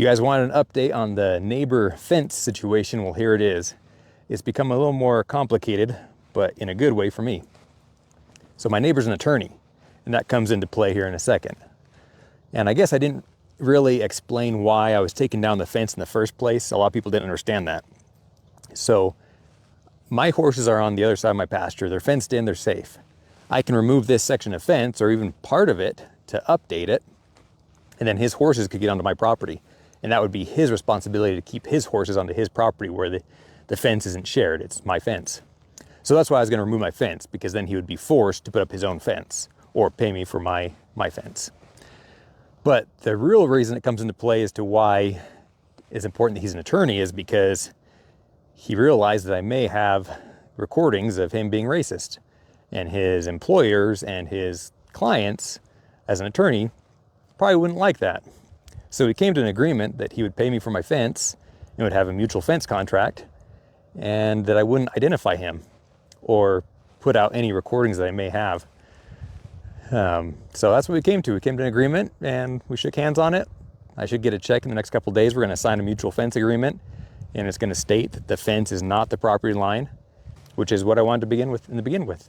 You guys wanted an update on the neighbor fence situation? Well, here it is. It's become a little more complicated, but in a good way for me. So my neighbor's an attorney, and that comes into play here in a second. And I guess I didn't really explain why I was taking down the fence in the first place. A lot of people didn't understand that. So my horses are on the other side of my pasture. They're fenced in, they're safe. I can remove this section of fence or even part of it to update it, and then his horses could get onto my property. And that would be his responsibility to keep his horses onto his property where the fence isn't shared. It's my fence. So that's why I was going to remove my fence, because then he would be forced to put up his own fence or pay me for my fence. But the real reason it comes into play as to why it's important that he's an attorney is because he realized that I may have recordings of him being racist, and his employers and his clients as an attorney probably wouldn't like that. So we came to an agreement that he would pay me for my fence and would have a mutual fence contract, and that I wouldn't identify him or put out any recordings that I may have. So that's what we came to. We came to an agreement and we shook hands on it. I should get a check in the next couple of days. We're going to sign a mutual fence agreement, and it's going to state that the fence is not the property line, which is what I wanted to begin with.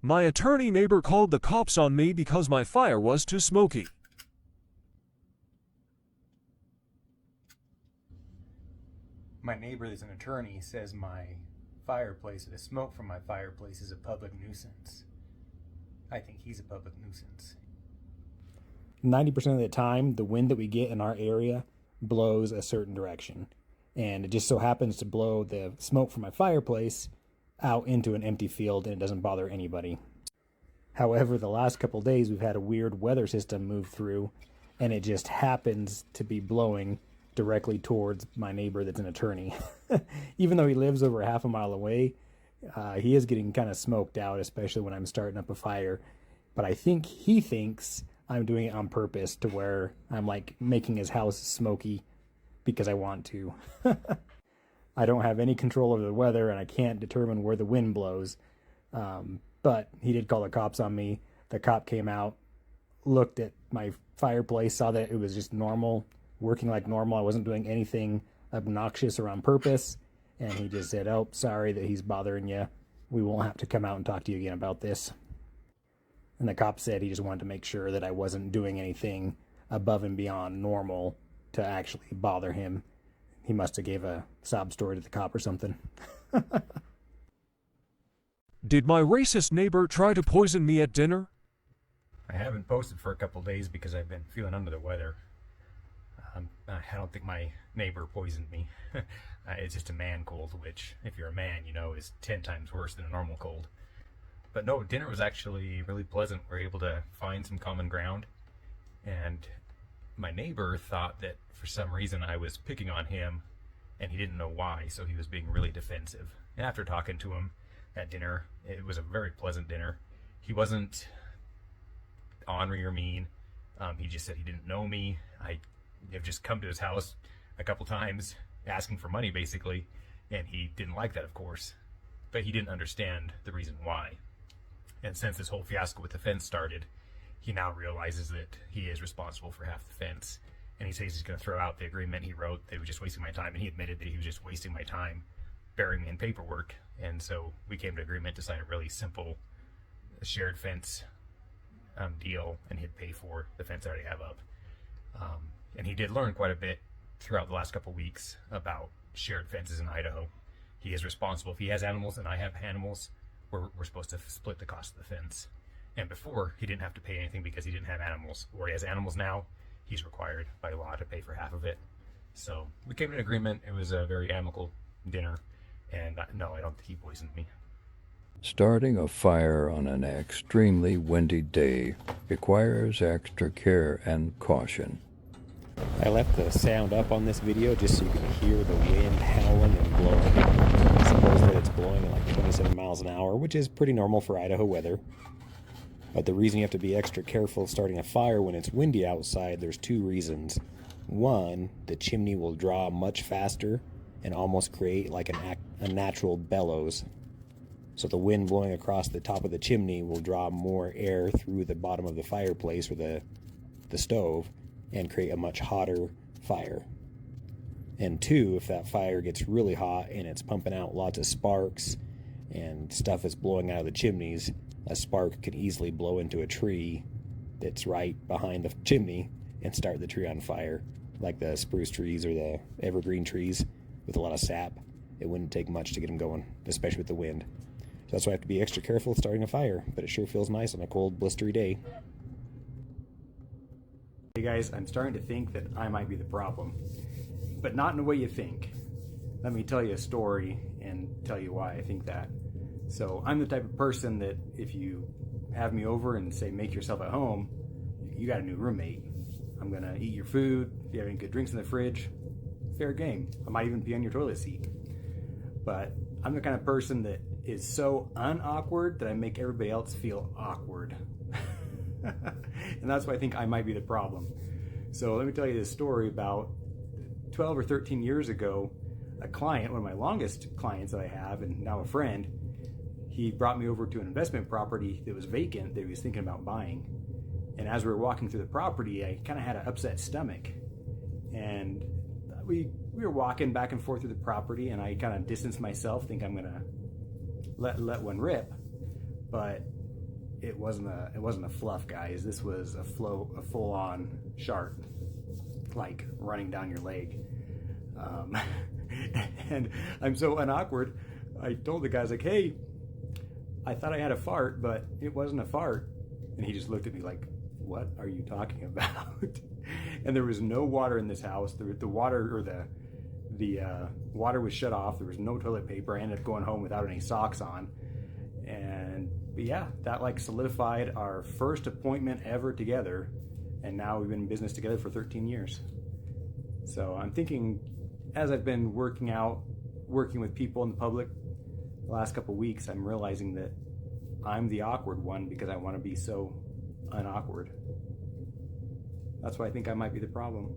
My attorney neighbor called the cops on me because my fire was too smoky. My neighbor that's an attorney says my fireplace, or the smoke from my fireplace, is a public nuisance. I think he's a public nuisance. 90% of the time, the wind that we get in our area blows a certain direction. And it just so happens to blow the smoke from my fireplace out into an empty field, and it doesn't bother anybody. However, the last couple of days, we've had a weird weather system move through, and it just happens to be blowing directly towards my neighbor that's an attorney. Even though he lives over half a mile away, he is getting kind of smoked out, especially when I'm starting up a fire. But I think he thinks I'm doing it on purpose, to where I'm like making his house smoky because I want to. I don't have any control over the weather, and I can't determine where the wind blows. But he did call the cops on me. The cop came out, looked at my fireplace, saw that it was just normal, working like normal. I wasn't doing anything obnoxious or on purpose. And he just said, "Oh, sorry that he's bothering you. We won't have to come out and talk to you again about this." And the cop said he just wanted to make sure that I wasn't doing anything above and beyond normal to actually bother him. He must have gave a sob story to the cop or something. Did my racist neighbor try to poison me at dinner? I haven't posted for a couple days because I've been feeling under the weather. I don't think my neighbor poisoned me. It's just a man cold, which, if you're a man, you know, is 10 times worse than a normal cold. But no, dinner was actually really pleasant. We were able to find some common ground. And my neighbor thought that for some reason I was picking on him, and he didn't know why, so he was being really defensive. And after talking to him at dinner, it was a very pleasant dinner. He wasn't ornery or mean. He just said he didn't know me. I've just come to his house a couple times asking for money, basically, and he didn't like that, of course, but he didn't understand the reason why. And since this whole fiasco with the fence started, he now realizes that he is responsible for half the fence, and he says he's going to throw out the agreement he wrote, that he was just wasting my time, and he admitted that he was just wasting my time burying me in paperwork. And so we came to agreement to sign a really simple shared fence deal, and he'd pay for the fence I already have up. And he did learn quite a bit throughout the last couple weeks about shared fences in Idaho. He is responsible. If he has animals and I have animals, we're supposed to split the cost of the fence. And before, he didn't have to pay anything because he didn't have animals. Where he has animals now, he's required by law to pay for half of it. So we came to an agreement. It was a very amicable dinner. And no, I don't think he poisoned me. Starting a fire on an extremely windy day requires extra care and caution. I left the sound up on this video just so you can hear the wind howling and blowing. I suppose that it's blowing at like 27 miles an hour, which is pretty normal for Idaho weather. But the reason you have to be extra careful starting a fire when it's windy outside, there's two reasons. One, the chimney will draw much faster and almost create like a natural bellows. So the wind blowing across the top of the chimney will draw more air through the bottom of the fireplace or the stove and create a much hotter, fire. And two, if that fire gets really hot and it's pumping out lots of sparks and stuff is blowing out of the chimneys, a spark could easily blow into a tree that's right behind the chimney and start the tree on fire, like the spruce trees or the evergreen trees with a lot of sap. It wouldn't take much to get them going, especially with the wind. So that's why I have to be extra careful starting a fire, but it sure feels nice on a cold, blistery day. Hey guys, I'm starting to think that I might be the problem, but not in the way you think. Let me tell you a story and tell you why I think that. So I'm the type of person that if you have me over and say make yourself at home, you got a new roommate. I'm gonna eat your food. If you have any good drinks in the fridge, fair game. I might even pee on your toilet seat. But I'm the kind of person that is so unawkward that I make everybody else feel awkward. And that's why I think I might be the problem. So let me tell you this story. About 12 or 13 years ago, a client, one of my longest clients that I have and now a friend, he brought me over to an investment property that was vacant that he was thinking about buying. And as we were walking through the property, I kind of had an upset stomach. And we were walking back and forth through the property, and I kind of distanced myself, think I'm gonna let one rip. But it wasn't a fluff, guys. This was a full-on shark, like running down your leg. And I'm so unawkward. I told the guys, like, hey, I thought I had a fart, but it wasn't a fart. And he just looked at me like, what are you talking about? And there was no water in this house. The water was shut off. There was no toilet paper. I ended up going home without any socks on. But yeah, that like solidified our first appointment ever together. And now we've been in business together for 13 years. So I'm thinking, as I've been working with people in the public the last couple weeks, I'm realizing that I'm the awkward one because I want to be so unawkward. That's why I think I might be the problem.